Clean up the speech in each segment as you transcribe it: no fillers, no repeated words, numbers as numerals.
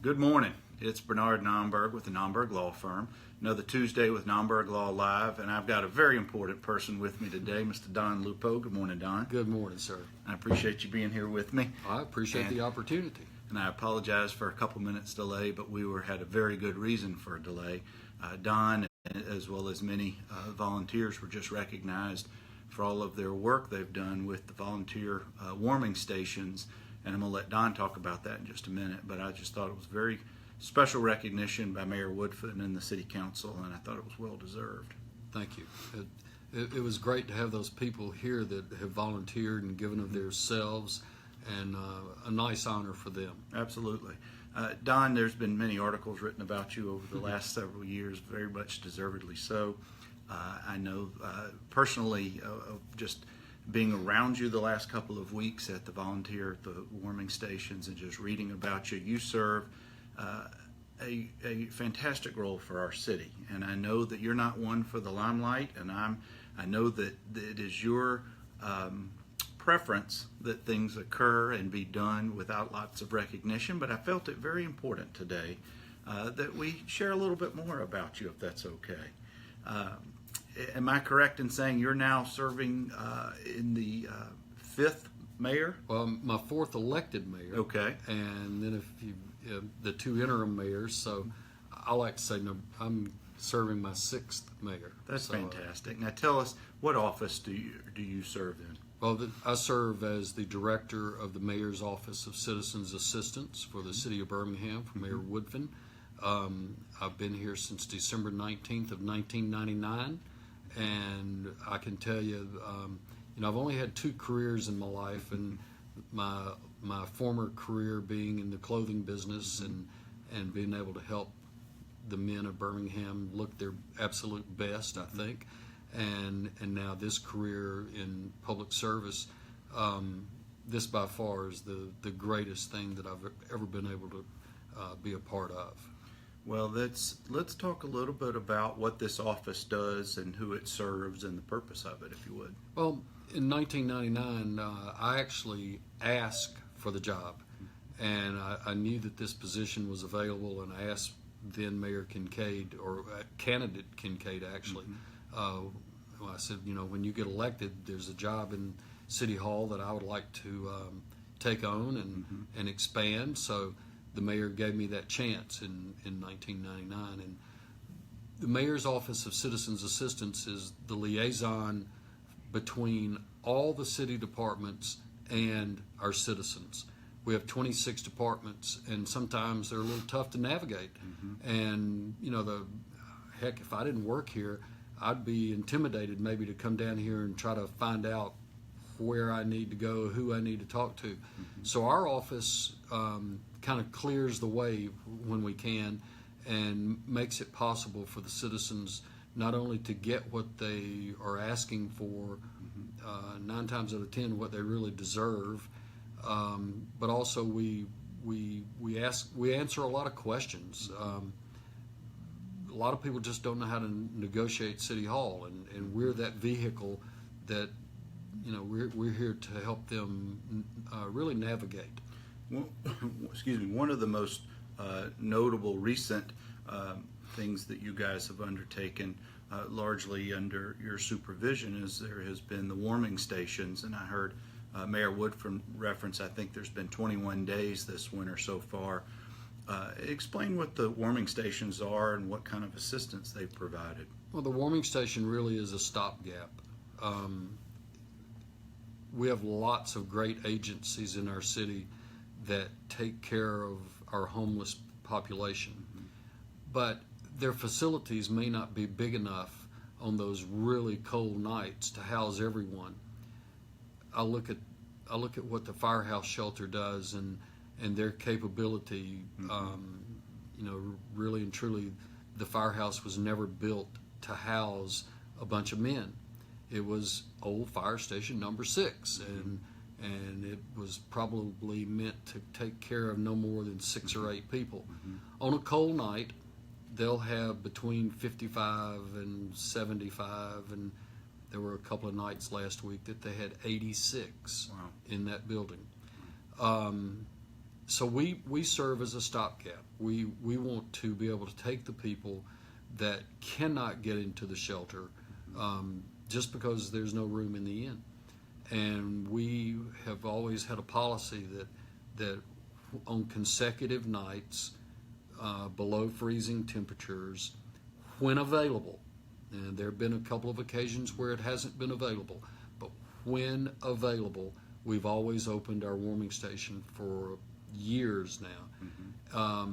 Good morning. It's Bernard Nomberg with the Nomberg Law Firm. Another Tuesday with Nomberg Law Live, and I've got a very important person with me today, Mr. Don Lupo. Good morning, Don. Good morning, sir. I appreciate you being here with me. I appreciate the opportunity. And I apologize for a couple minutes delay, but we had a very good reason for a delay. Don, as well as many volunteers, were just recognized for all of their work they've done with the volunteer warming stations. And I'm going to let Don talk about that in just a minute, but I just thought it was very special recognition by Mayor Woodfin and the City Council, and I thought it was well deserved. Thank you. It was great to have those people here that have volunteered and given of themselves, and a nice honor for them. Absolutely. Don, there's been many articles written about you over the last several years, very much deservedly so. I know personally just being around you the last couple of weeks at the warming stations and just reading about you. You serve a fantastic role for our city, and I know that you're not one for the limelight, and I know that it is your preference that things occur and be done without lots of recognition, but I felt it very important today that we share a little bit more about you, if that's okay. Am I correct in saying you're now serving in the fifth mayor? Well, my fourth elected mayor. Okay. And then the two interim mayors, so I like to say I'm serving my sixth mayor. That's fantastic. Now tell us, what office do you serve in? Well, I serve as the director of the Mayor's Office of Citizens Assistance for the City of Birmingham for Mayor Woodfin. I've been here since December 19th of 1999, and I can tell you, I've only had two careers in my life, and my former career being in the clothing business and being able to help the men of Birmingham look their absolute best, I think. And now this career in public service, this by far is the greatest thing that I've ever been able to be a part of. Well, let's talk a little bit about what this office does and who it serves and the purpose of it, if you would. Well, in 1999, I actually asked for the job, and I knew that this position was available, and I asked then Mayor Kincaid, or candidate Kincaid actually. I said, when you get elected, there's a job in City Hall that I would like to take on and expand. So the mayor gave me that chance in 1999. And the Mayor's Office of Citizens Assistance is the liaison between all the city departments and our citizens. We have 26 departments, and sometimes they're a little tough to navigate. And heck, if I didn't work here, I'd be intimidated maybe to come down here and try to find out where I need to go, who I need to talk to. So our office kind of clears the way when we can and makes it possible for the citizens not only to get what they are asking for, 9 times out of 10 what they really deserve, but also we answer a lot of questions. A lot of people just don't know how to negotiate City Hall, and we're that vehicle that we're here to help them really navigate. Well, excuse me. One of the most notable recent things that you guys have undertaken, largely under your supervision, is there has been the warming stations, and I heard Mayor Woodfin reference, I think there's been 21 days this winter so far. Explain what the warming stations are and what kind of assistance they've provided. Well, the warming station really is a stopgap. We have lots of great agencies in our city that take care of our homeless population, but their facilities may not be big enough on those really cold nights to house everyone. I look at what the firehouse shelter does and their capability. Really and truly, the firehouse was never built to house a bunch of men. It was old fire station number 6, and it was probably meant to take care of no more than 6 or 8 people. On a cold night, they'll have between 55 and 75, and there were a couple of nights last week that they had 86 in that building. So we serve as a stopgap. We want to be able to take the people that cannot get into the shelter just because there's no room in the inn. And we have always had a policy that on consecutive nights below freezing temperatures, when available, and there have been a couple of occasions where it hasn't been available, but when available, we've always opened our warming station for years now.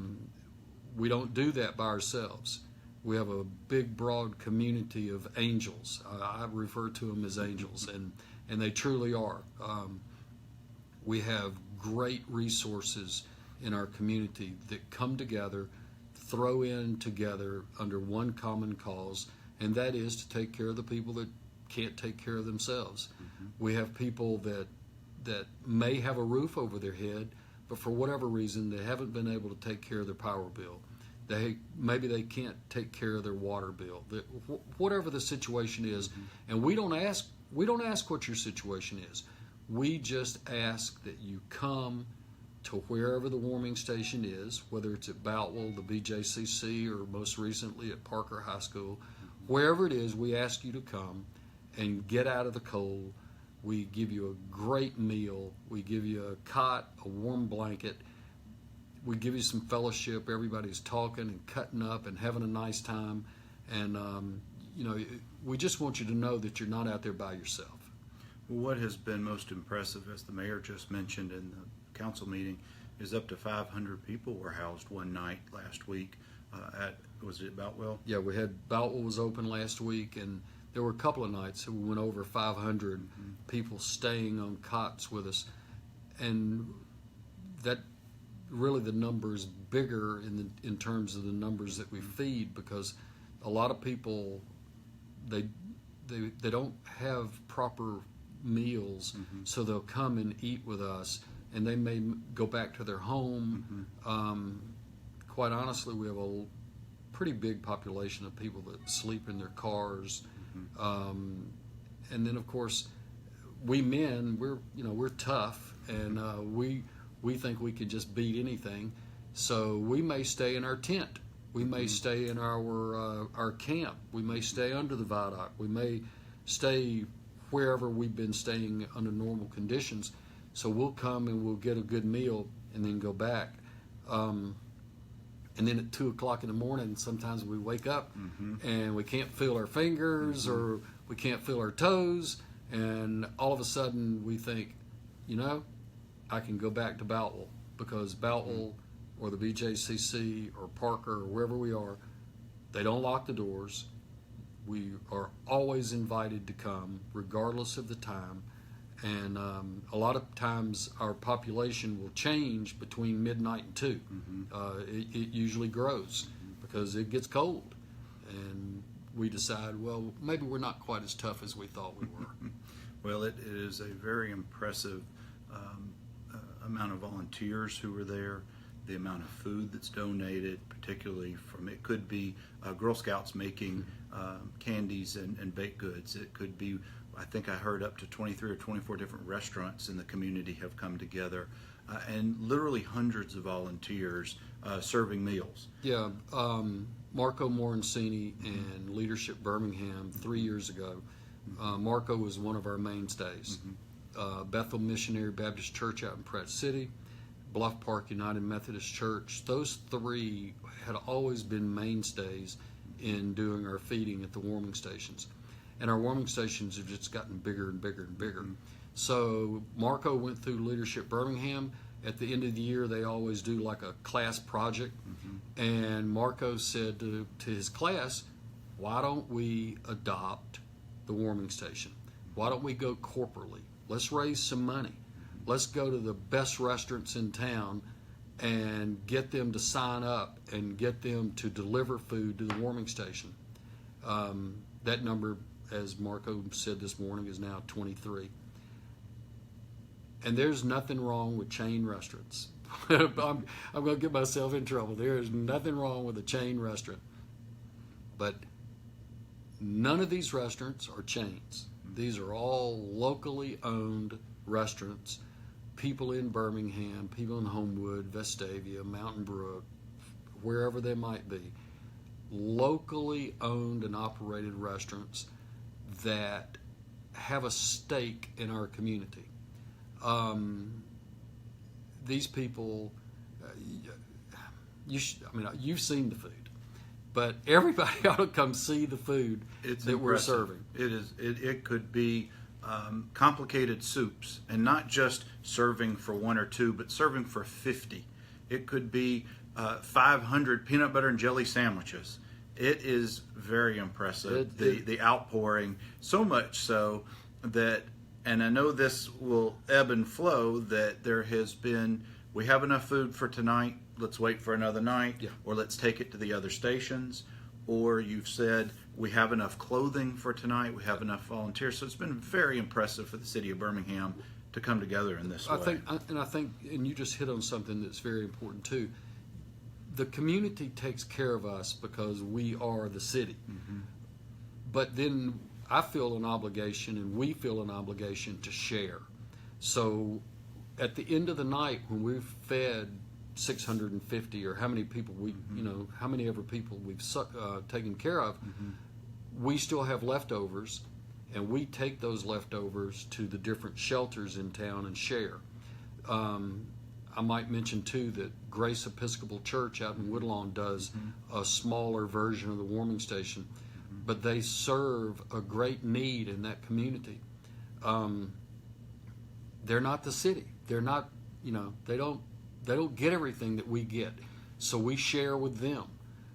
We don't do that by ourselves. We have a big, broad community of angels. I refer to them as angels, and they truly are. We have great resources in our community that come together, throw in together under one common cause, and that is to take care of the people that can't take care of themselves. We have people that may have a roof over their head, but for whatever reason they haven't been able to take care of their power bill. Maybe they can't take care of their water bill. Whatever the situation is, and we don't ask what your situation is. We just ask that you come to wherever the warming station is, whether it's at Boutwell, the BJCC, or most recently at Parker High School. Wherever it is, we ask you to come and get out of the cold. We give you a great meal. We give you a cot, a warm blanket. We give you some fellowship. Everybody's talking and cutting up and having a nice time. And, we just want you to know that you're not out there by yourself. What has been most impressive, as the mayor just mentioned in the council meeting, is up to 500 people were housed one night last week was it Boutwell? Yeah, we had Boutwell was open last week, and there were a couple of nights that we went over 500 people staying on cots with us, and that really the number is bigger in terms of the numbers that we feed, because a lot of people they don't have proper meals, so they'll come and eat with us, and they may go back to their home. Quite honestly, we have a pretty big population of people that sleep in their cars, and then of course we men, we're tough, and we think we can just beat anything, so we may stay in our tent. We may stay in our camp. We may stay under the viaduct. We may stay wherever we've been staying under normal conditions. So we'll come and we'll get a good meal and then go back. And then at 2 o'clock in the morning, sometimes we wake up and we can't feel our fingers or we can't feel our toes. And all of a sudden we think, I can go back to Boutwell, because Boutwell or the BJCC or Parker or wherever we are, they don't lock the doors. We are always invited to come, regardless of the time. And a lot of times our population will change between midnight and 2. It usually grows because it gets cold. And we decide, well, maybe we're not quite as tough as we thought we were. Well, it is a very impressive amount of volunteers who are there, the amount of food that's donated, particularly it could be Girl Scouts making candies and baked goods. It could be, I think I heard up to 23 or 24 different restaurants in the community have come together, and literally hundreds of volunteers serving meals. Yeah, Marco Morensini and Leadership Birmingham 3 years ago. Marco was one of our mainstays. Bethel Missionary Baptist Church out in Pratt City, Bluff Park United Methodist Church. Those three had always been mainstays in doing our feeding at the warming stations. And our warming stations have just gotten bigger and bigger and bigger. So Marco went through Leadership Birmingham. At the end of the year, they always do like a class project. And Marco said to his class, why don't we adopt the warming station? Why don't we go corporately? Let's raise some money. Let's go to the best restaurants in town and get them to sign up and get them to deliver food to the warming station. That number, as Marco said this morning, is now 23. And there's nothing wrong with chain restaurants. I'm going to get myself in trouble. There is nothing wrong with a chain restaurant. But none of these restaurants are chains. These are all locally owned restaurants people in Birmingham, people in Homewood, Vestavia, Mountain Brook, wherever they might be, locally owned and operated restaurants that have a stake in our community. These people, you've seen the food, but everybody ought to come see the food that we're serving. It is. It could be complicated soups, and not just serving for one or two, but serving for 50. It could be 500 peanut butter and jelly sandwiches. It is very impressive. The outpouring, so much so that, and I know this will ebb and flow, that there has been, we have enough food for tonight, let's wait for another night, yeah, or let's take it to the other stations. Or you've said, we have enough clothing for tonight, we have enough volunteers. So it's been very impressive for the city of Birmingham to come together in this way. I think, and you just hit on something that's very important too. The community takes care of us because we are the city. Mm-hmm. But then I feel an obligation, and we feel an obligation to share. So at the end of the night, when we've fed 650 or how many people how many ever people we've taken care of, we still have leftovers, and we take those leftovers to the different shelters in town and share. I might mention too that Grace Episcopal Church out in Woodlawn does a smaller version of the warming station, but they serve a great need in that community. They're not the city. They're not, they don't get everything that we get. So we share with them,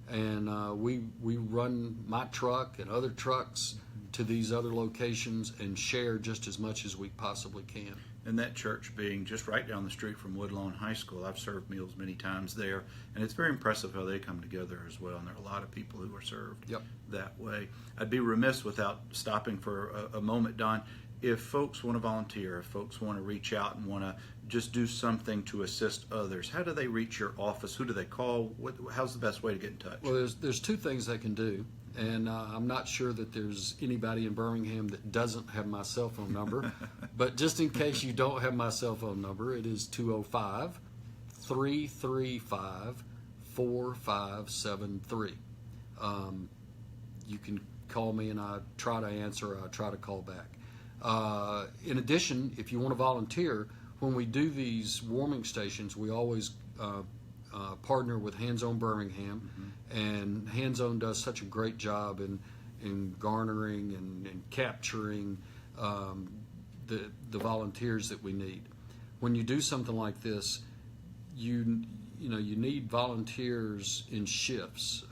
and we run my truck and other trucks to these other locations and share just as much as we possibly can. And that church being just right down the street from Woodlawn High School, I've served meals many times there, and it's very impressive how they come together as well. And there are a lot of people who are served that way. I'd be remiss without stopping for a moment, Don. If folks want to volunteer, if folks want to reach out and want to just do something to assist others, how do they reach your office? Who do they call? How's the best way to get in touch? Well, there's two things they can do, and I'm not sure that there's anybody in Birmingham that doesn't have my cell phone number. But just in case you don't have my cell phone number, it is 205-335-4573. You can call me, and I try to answer, or I try to call back. In addition, if you want to volunteer, when we do these warming stations, we always partner with Hands On Birmingham, and Hands On does such a great job in garnering and capturing the volunteers that we need. When you do something like this, you need volunteers in shifts.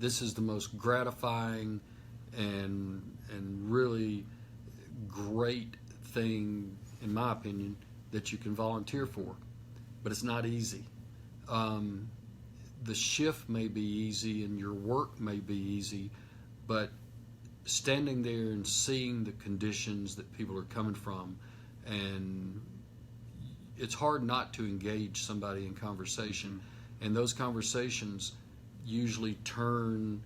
This is the most gratifying and really great thing, in my opinion, that you can volunteer for. But it's not easy. The shift may be easy and your work may be easy, but standing there and seeing the conditions that people are coming from, and it's hard not to engage somebody in conversation. And those conversations usually turn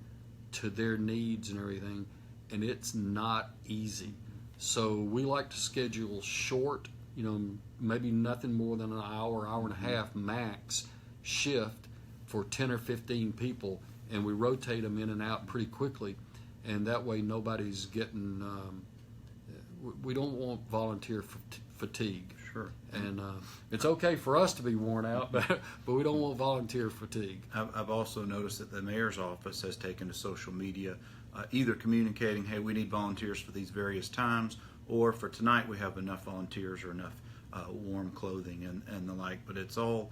to their needs and everything, and it's not easy. So we like to schedule short, maybe nothing more than an hour, hour and a half max shift for 10 or 15 people, and we rotate them in and out pretty quickly, and that way nobody's getting, we don't want volunteer fatigue. Sure. And it's okay for us to be worn out, but we don't want volunteer fatigue. I've also noticed that the mayor's office has taken to social media, either communicating, hey, we need volunteers for these various times, or for tonight we have enough volunteers or enough warm clothing and the like. But it's all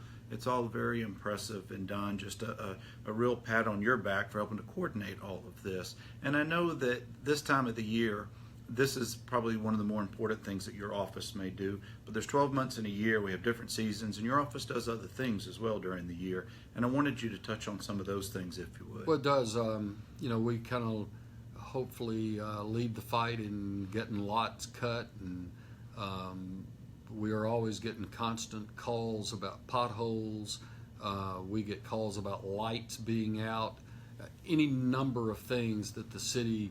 very impressive. And Don, just a real pat on your back for helping to coordinate all of this. And I know that this time of the year, this is probably one of the more important things that your office may do. But there's 12 months in a year. We have different seasons, and your office does other things as well during the year. And I wanted you to touch on some of those things, if you would. Well, it does. We kind of hopefully lead the fight in getting lots cut, and we are always getting constant calls about potholes. We get calls about lights being out. Any number of things that the city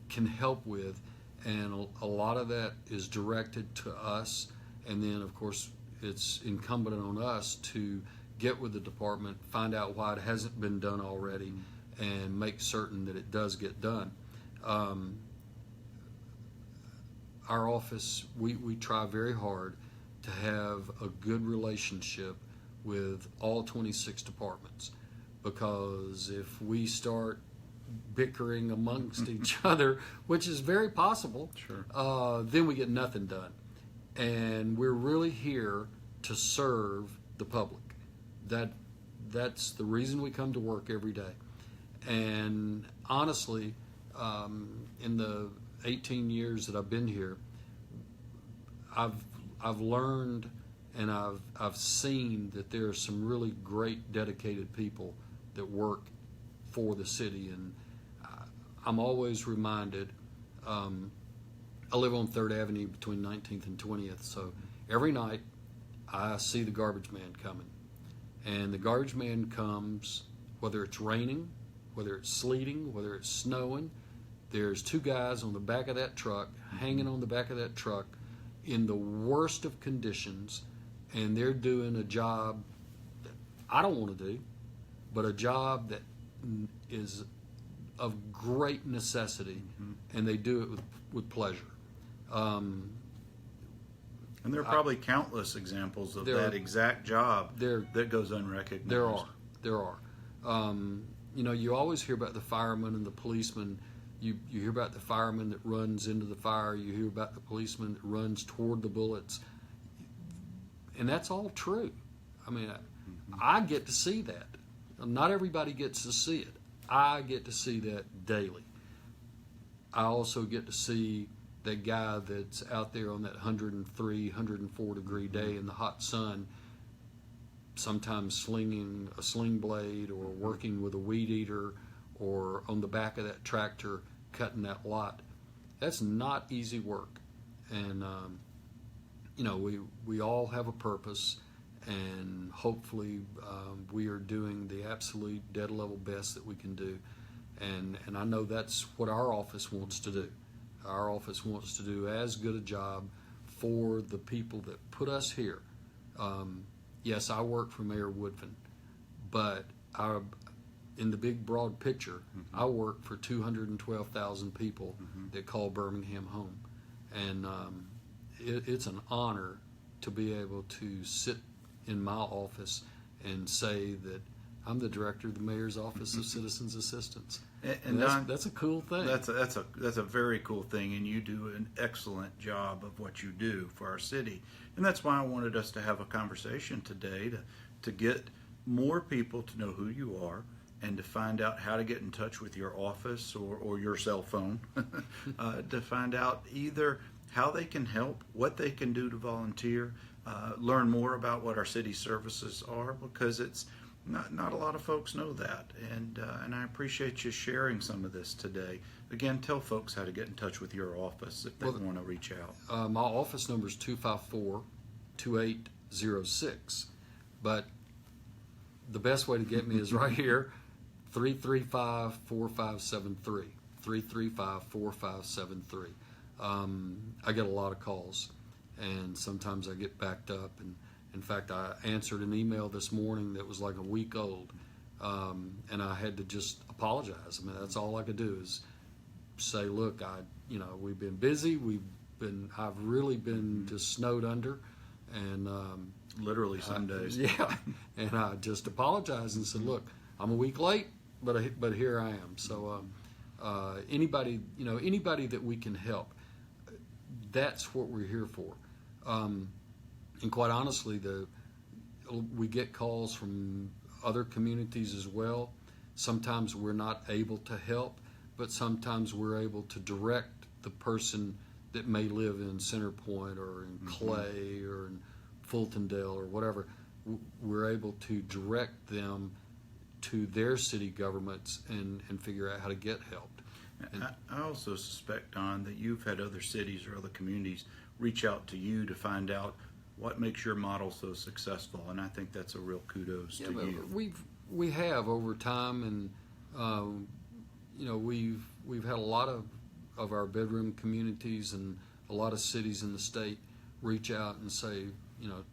can help with, and a lot of that is directed to us. And then, of course, it's incumbent on us to get with the department, find out why it hasn't been done already, and make certain that it does get done. Our office, we try very hard to have a good relationship with all 26 departments, because if we start bickering amongst each other, which is very possible, Sure. then we get nothing done. And we're really here to serve the public. That's the reason we come to work every day. And honestly, in the 18 years that I've been here, I've learned and I've seen that there are some really great, dedicated people that work for the city. And I'm always reminded. I live on 3rd Avenue between 19th and 20th, so every night I see the garbage man coming. And the garbage man comes whether it's raining, whether it's sleeting, whether it's snowing. There's 2 guys on the back of that truck, hanging on the back of that truck in the worst of conditions, and they're doing a job that I don't want to do, but a job that is of great necessity, and they do it with pleasure. And there are probably countless examples of There that are- exact job there- that goes unrecognized. There are. You always hear about the firemen and the policemen. You hear about the fireman that runs into the fire. You hear about the policeman that runs toward the bullets. And that's all true. I mean, I get to see that. Not everybody gets to see it. I get to see that daily. I also get to see that guy that's out there on that 103, 104 degree day in the hot sun, sometimes slinging a sling blade or working with a weed eater or on the back of that tractor cutting that lot. That's not easy work. And, we all have a purpose, and hopefully we are doing the absolute dead level best that we can do. And I know that's what our office wants to do. Our office wants to do as good a job for the people that put us here. Yes, I work for Mayor Woodfin, but in the big broad picture, I work for 212,000 people that call Birmingham home. And it's an honor to be able to sit in my office and say that I'm the director of the Mayor's Office of Citizens Assistance. And Don, that's a cool thing. That's a very cool thing, and you do an excellent job of what you do for our city. And that's why I wanted us to have a conversation today to get more people to know who you are and to find out how to get in touch with your office or your cell phone to find out either how they can help, what they can do to volunteer, learn more about what our city services are, because it's not a lot of folks know that, and I appreciate you sharing some of this today. Again, tell folks how to get in touch with your office if they want to reach out. My office number is 254-2806, but the best way to get me is right here, 335-4573, 335-4573. I get a lot of calls, and sometimes I get backed up, and in fact, I answered an email this morning that was like a week old, and I had to just apologize. I mean, that's all I could do is say, look, we've been busy. I've really been just snowed under, and Literally some days. yeah. And I just apologized and said, look, I'm a week late, but here I am. So anybody that we can help, that's what we're here for. And quite honestly, we get calls from other communities as well. Sometimes we're not able to help, but sometimes we're able to direct the person that may live in Center Point or in Clay or in Fultondale or whatever. We're able to direct them to their city governments and figure out how to get help. I also suspect, Don, that you've had other cities or other communities reach out to you to find out what makes your model so successful, and I think that's a real kudos to you. We have over time, and we've had a lot of of our bedroom communities and a lot of cities in the state reach out and say,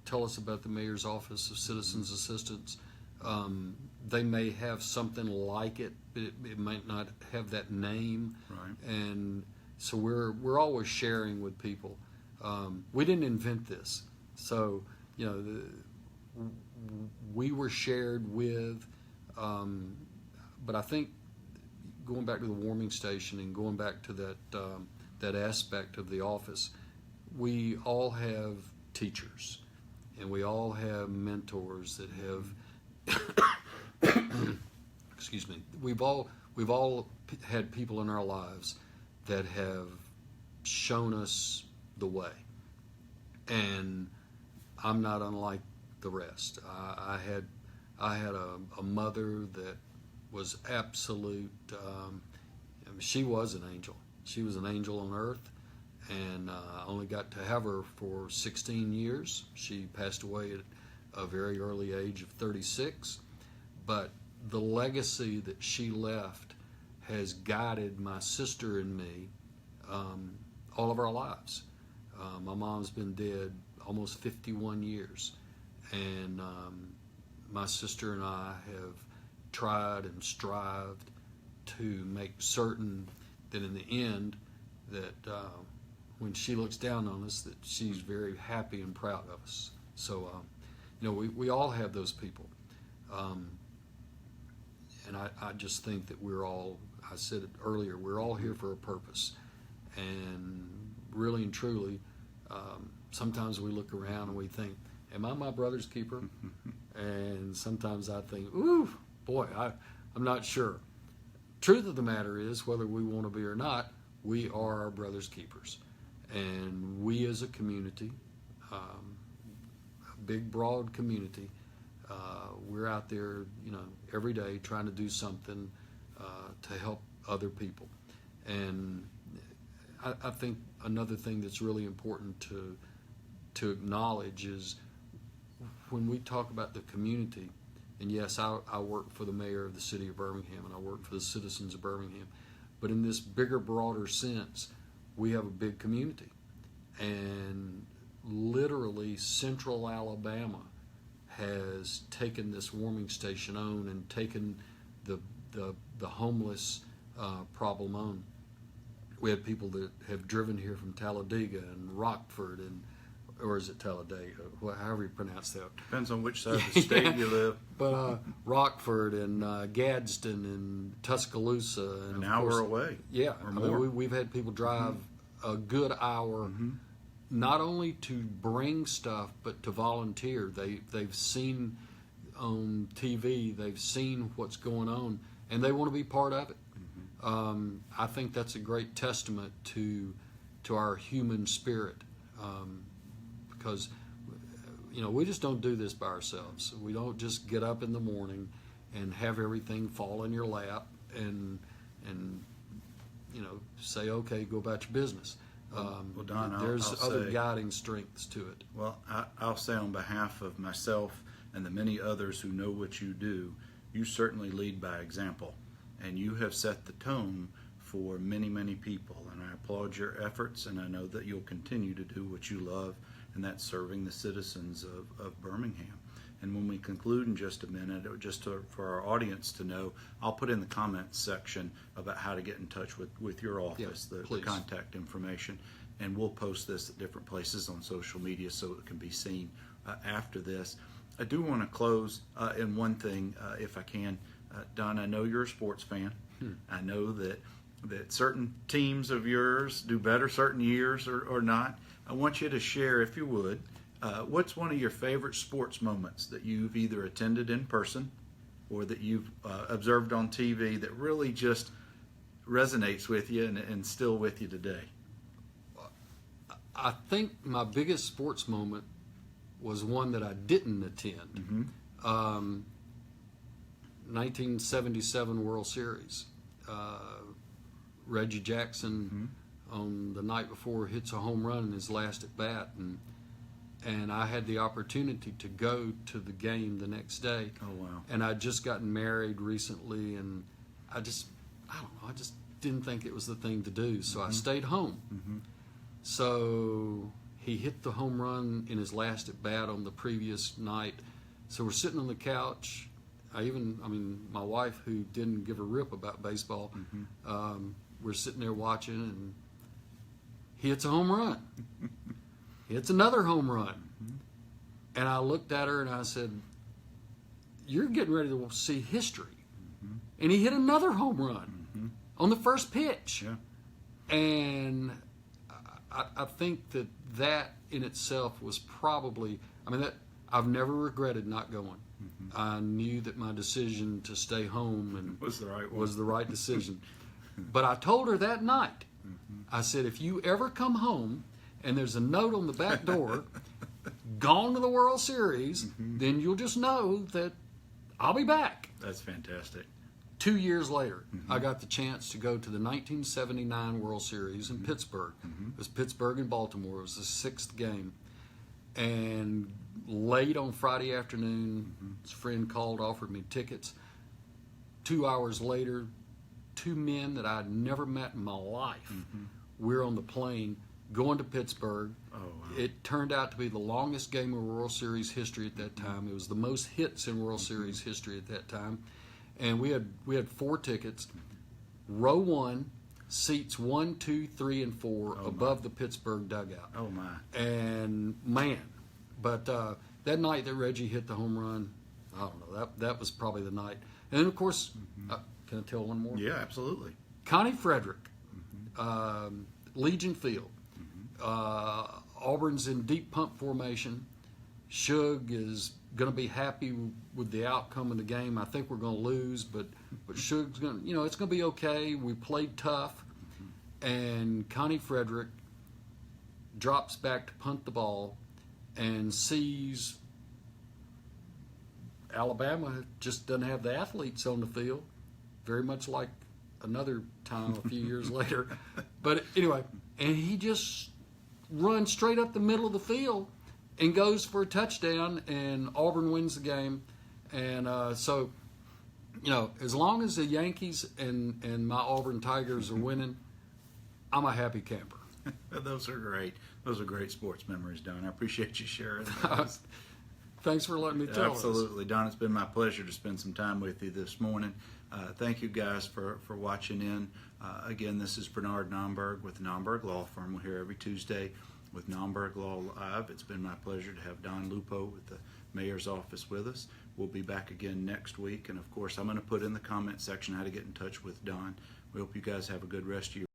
tell us about the mayor's office of citizens assistance. They may have something like it, but it might not have that name. Right. And so we're always sharing with people. We didn't invent this, so we were shared with. But I think going back to the warming station and going back to that aspect of the office, we all have teachers, and we all have mentors that have. Excuse me. We've all had people in our lives that have shown us the way, and I'm not unlike the rest. I had a mother that was absolute. She was an angel. She was an angel on earth, and I only got to have her for 16 years. She passed away at a very early age of 36, but the legacy that she left has guided my sister and me all of our lives. My mom's been dead almost 51 years, and my sister and I have tried and strived to make certain that in the end that when she looks down on us, that she's very happy and proud of us. So we all have those people, and I just think that we're all, I said it earlier, we're all here for a purpose. And really and truly, sometimes we look around and we think, am I my brother's keeper? And sometimes I think, ooh, boy, I'm not sure. Truth of the matter is, whether we want to be or not, we are our brother's keepers. And we as a community, a big, broad community, we're out there, every day trying to do something to help other people. And I think another thing that's really important to acknowledge is when we talk about the community, and yes, I work for the mayor of the city of Birmingham, and I work for the citizens of Birmingham, but in this bigger, broader sense, we have a big community. And literally central Alabama has taken this warming station on and taken the homeless problem on. We have people that have driven here from Talladega and Rockford, or is it Talladega? However you pronounce that. Depends on which side of the state you live. But Rockford and Gadsden and Tuscaloosa. And An hour away. Yeah. Or more. We've had people drive a good hour, not only to bring stuff, but to volunteer. They've seen on TV, they've seen what's going on, and they want to be part of it. I think that's a great testament to our human spirit, because we just don't do this by ourselves. We don't just get up in the morning and have everything fall in your lap and say, okay, go about your business. Well, Don, there's I'll other say, guiding strengths to it. Well, I'll say on behalf of myself and the many others who know what you do, you certainly lead by example. And you have set the tone for many, many people. And I applaud your efforts, and I know that you'll continue to do what you love, and that's serving the citizens of Birmingham. And when we conclude in just a minute, for our audience to know, I'll put in the comments section about how to get in touch with your office, the contact information. And we'll post this at different places on social media so it can be seen after this. I do want to close in one thing, if I can. Don, I know you're a sports fan. I know that certain teams of yours do better certain years or not. I want you to share, if you would, what's one of your favorite sports moments that you've either attended in person or that you've observed on TV that really just resonates with you and still with you today? I think my biggest sports moment was one that I didn't attend. 1977 World Series. Reggie Jackson on the night before hits a home run in his last at bat, and I had the opportunity to go to the game the next day. Oh wow! And I'd just gotten married recently, and I just didn't think it was the thing to do, so I stayed home. So he hit the home run in his last at bat on the previous night. So we're sitting on the couch. My wife, who didn't give a rip about baseball, we're sitting there watching, and he hits a home run. He hits another home run. And I looked at her and I said, "You're getting ready to see history." And he hit another home run on the first pitch. Yeah. And I think that in itself was probably, I've never regretted not going. I knew that my decision to stay home and Was the right one. was the right decision. But I told her that night, I said, "If you ever come home and there's a note on the back door, gone to the World Series, then you'll just know that I'll be back." That's fantastic. 2 years later, I got the chance to go to the 1979 World Series in Pittsburgh. It was Pittsburgh and Baltimore. It was the 6th game. And late on Friday afternoon, his friend called, offered me tickets. 2 hours later, two men that I'd never met in my life, we're on the plane going to Pittsburgh. Oh, wow. It turned out to be the longest game in World Series history at that time. It was the most hits in World Series history at that time. And we had 4 tickets. Row 1, seats 1, 2, 3, and 4 above the Pittsburgh dugout. Oh, my. And man, but that night that Reggie hit the home run, I don't know, that was probably the night. And then, of course, can I tell one more? Yeah, absolutely. Connie Frederick, Legion Field. Auburn's in deep pump formation. Suge is going to be happy with the outcome of the game. I think we're going to lose, but Suge's going to, it's going to be okay. We played tough. And Connie Frederick drops back to punt the ball and sees Alabama just doesn't have the athletes on the field, very much like another time a few years later. But anyway, and he just runs straight up the middle of the field and goes for a touchdown, and Auburn wins the game. And so, as long as the Yankees and my Auburn Tigers are winning, I'm a happy camper. Those are great. Those are great sports memories, Don. I appreciate you sharing those. Thanks for letting me tell us. Absolutely, Don. It's been my pleasure to spend some time with you this morning. Thank you guys for watching in. Again, this is Bernard Nomberg with the Nomberg Law Firm. We're here every Tuesday with Nomberg Law Live. It's been my pleasure to have Don Lupo with the Mayor's Office with us. We'll be back again next week. And, of course, I'm going to put in the comment section how to get in touch with Don. We hope you guys have a good rest of your